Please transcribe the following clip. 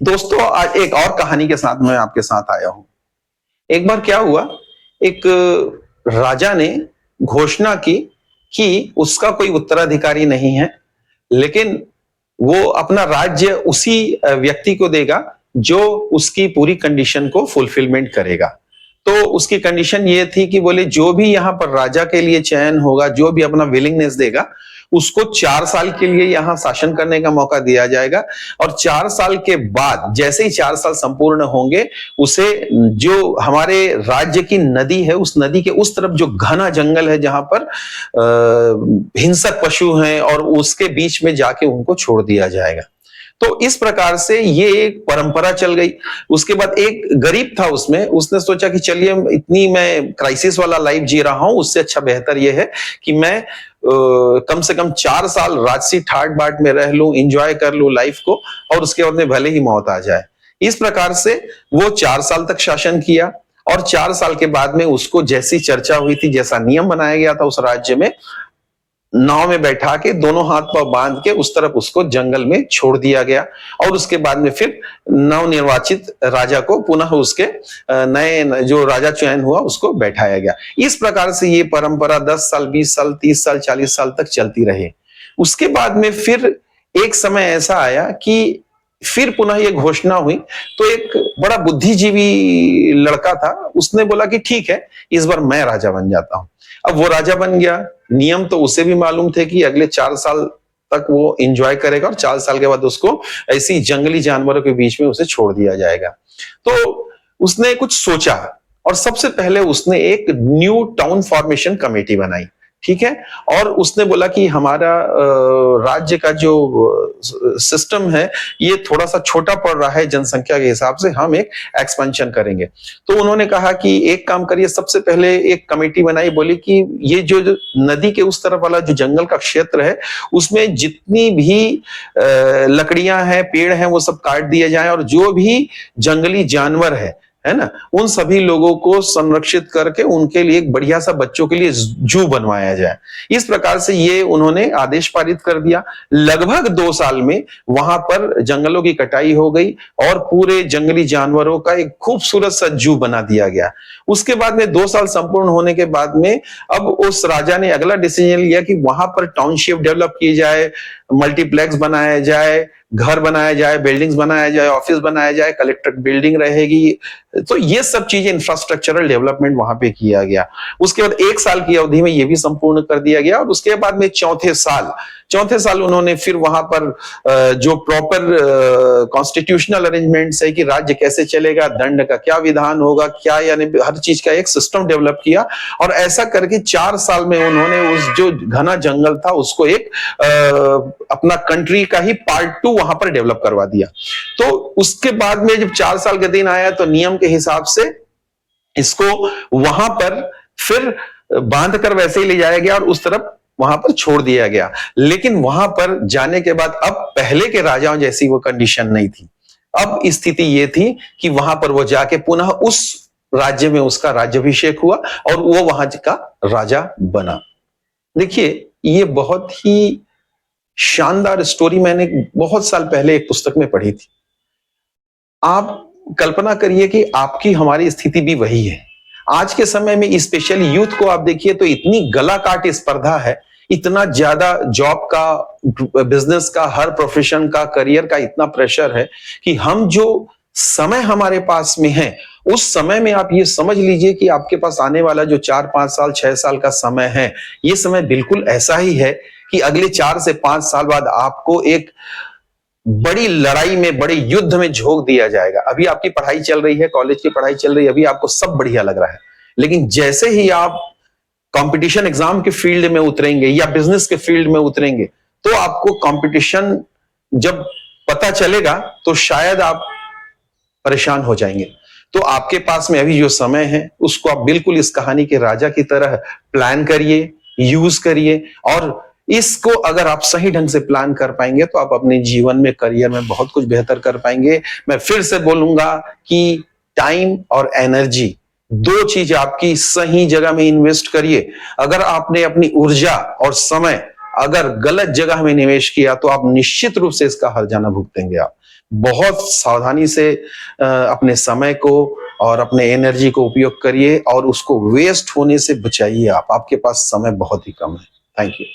दोस्तों, आज एक और कहानी के साथ मैं आपके साथ आया हूं। एक बार क्या हुआ, एक राजा ने घोषणा की कि उसका कोई उत्तराधिकारी नहीं है, लेकिन वो अपना राज्य उसी व्यक्ति को देगा जो उसकी पूरी कंडीशन को फुलफिलमेंट करेगा। तो उसकी कंडीशन ये थी कि बोले जो भी यहाँ पर राजा के लिए चयन होगा, जो भी अपना विलिंगनेस देगा, उसको 4 साल के लिए यहाँ शासन करने का मौका दिया जाएगा। और 4 साल के बाद जैसे ही 4 साल संपूर्ण होंगे, उसे जो हमारे राज्य की नदी है, उस नदी के उस तरफ जो घना जंगल है जहां पर हिंसक पशु हैं, और उसके बीच में जाके उनको छोड़ दिया जाएगा। तो इस प्रकार से ये एक परंपरा चल गई। उसके बाद एक गरीब था, उसमें उसने सोचा कि चलिए, इतनी मैं क्राइसिस वाला लाइफ जी रहा हूं, उससे अच्छा बेहतर ये है कि मैं कम से कम 4 साल राजसी ठाट बाट में रह लूं, एंजॉय कर लूं लाइफ को, और उसके बाद में भले ही मौत आ जाए। इस प्रकार से वो 4 साल तक शासन किया, और 4 साल के बाद में उसको जैसी चर्चा हुई थी, जैसा नियम बनाया गया था उस राज्य में, नाव में बैठा के दोनों हाथ पांव बांध के उस तरफ उसको जंगल में छोड़ दिया गया। और उसके बाद में फिर नवनिर्वाचित राजा को पुनः उसके नए जो राजा चयन हुआ उसको बैठाया गया। इस प्रकार से ये परंपरा 10 साल, 20 साल, 30 साल, 40 साल तक चलती रही। उसके बाद में फिर एक समय ऐसा आया कि फिर पुनः ये घोषणा हुई। तो एक बड़ा बुद्धिजीवी लड़का था, उसने बोला कि ठीक है, इस बार मैं राजा बन जाता हूं। अब वो राजा बन गया। नियम तो उसे भी मालूम थे कि अगले 4 साल तक वो एंजॉय करेगा, और 4 साल के बाद उसको ऐसी जंगली जानवरों के बीच में उसे छोड़ दिया जाएगा। तो उसने कुछ सोचा, और सबसे पहले उसने एक न्यू टाउन फॉर्मेशन कमेटी बनाई। ठीक है, और उसने बोला कि हमारा राज्य का जो सिस्टम है ये थोड़ा सा छोटा पड़ रहा है जनसंख्या के हिसाब से, हम एक एक्सपेंशन करेंगे। तो उन्होंने कहा कि एक काम करिए, सबसे पहले एक कमेटी बनाई, बोली कि ये जो नदी के उस तरफ वाला जो जंगल का क्षेत्र है, उसमें जितनी भी लकड़ियां हैं, पेड़ हैं, वो सब काट दिए जाएं, और जो भी जंगली जानवर है ना, उन सभी लोगों को संरक्षित करके उनके लिए एक बढ़िया सा बच्चों के लिए जू बनवाया जाए। इस प्रकार से ये उन्होंने आदेश पारित कर दिया। लगभग 2 साल में वहां पर जंगलों की कटाई हो गई, और पूरे जंगली जानवरों का एक खूबसूरत सा जू बना दिया गया। उसके बाद में 2 साल संपूर्ण होने के बाद में अब उस राजा ने अगला डिसीजन लिया कि वहां पर टाउनशिप डेवलप की जाए, मल्टीप्लेक्स बनाया जाए, घर बनाया जाए, बिल्डिंग्स बनाया जाए, ऑफिस बनाया जाए, कलेक्ट्रेट बिल्डिंग रहेगी। तो ये सब चीजें, इंफ्रास्ट्रक्चरल डेवलपमेंट वहां पे किया गया। उसके बाद 1 साल की अवधि में ये भी संपूर्ण कर दिया गया, और उसके बाद में चौथे साल उन्होंने फिर वहां पर जो प्रॉपर कॉन्स्टिट्यूशनल अरेंजमेंट्स है कि राज्य कैसे चलेगा, दंड का क्या विधान होगा, क्या यानी हर चीज का एक सिस्टम डेवलप किया। और ऐसा करके 4 साल में उन्होंने उस जो घना जंगल था उसको एक अपना कंट्री का ही पार्ट 2 वहां पर डेवलप करवा दिया। तो उसके बाद में जब 4 साल का दिन आया, तो नियम के हिसाब से इसको वहां पर फिर बांध कर वैसे ही ले जाया गया, और उस तरफ वहां पर छोड़ दिया गया। लेकिन वहां पर जाने के बाद अब पहले के राजाओं जैसी वो कंडीशन नहीं थी। अब स्थिति ये थी कि वहां पर वो जाके पुनः उस राज्य में उसका राज्याभिषेक हुआ, और वो वहां का राजा बना। देखिए, ये बहुत ही शानदार स्टोरी मैंने बहुत साल पहले एक पुस्तक में पढ़ी थी। आप कल्पना करिए कि आपकी हमारी स्थिति भी वही है। आज के समय में स्पेशली यूथ को आप देखिए तो इतनी गला काट स्पर्धा है, इतना ज्यादा जॉब का, बिजनेस का, हर प्रोफेशन का, करियर का इतना प्रेशर है कि हम जो समय हमारे पास में है, उस समय में आप ये समझ लीजिए कि आपके पास आने वाला जो 4, 5 साल, 6 साल का समय है, ये समय बिल्कुल ऐसा ही है कि अगले 4 से 5 साल बाद आपको एक बड़ी लड़ाई में, बड़े युद्ध में झोंक दिया जाएगा। अभी आपकी पढ़ाई चल रही है, कॉलेज की पढ़ाई चल रही है, अभी आपको सब बढ़िया लग रहा है, लेकिन जैसे ही आप कंपटीशन एग्जाम के फील्ड में उतरेंगे या बिजनेस के फील्ड में उतरेंगे, तो आपको कंपटीशन जब पता चलेगा तो शायद आप परेशान हो जाएंगे। तो आपके पास में अभी जो समय है, उसको आप बिल्कुल इस कहानी के राजा की तरह प्लान करिए, यूज करिए, और इसको अगर आप सही ढंग से प्लान कर पाएंगे तो आप अपने जीवन में, करियर में बहुत कुछ बेहतर कर पाएंगे। मैं फिर से बोलूंगा कि टाइम और एनर्जी, 2 चीज आपकी सही जगह में इन्वेस्ट करिए। अगर आपने अपनी ऊर्जा और समय अगर गलत जगह में निवेश किया, तो आप निश्चित रूप से इसका हर्जाना भुगतेंगे। आप बहुत सावधानी से अपने समय को और अपने एनर्जी को उपयोग करिए और उसको वेस्ट होने से बचाइए। आप आपके पास समय बहुत ही कम है। Thank you.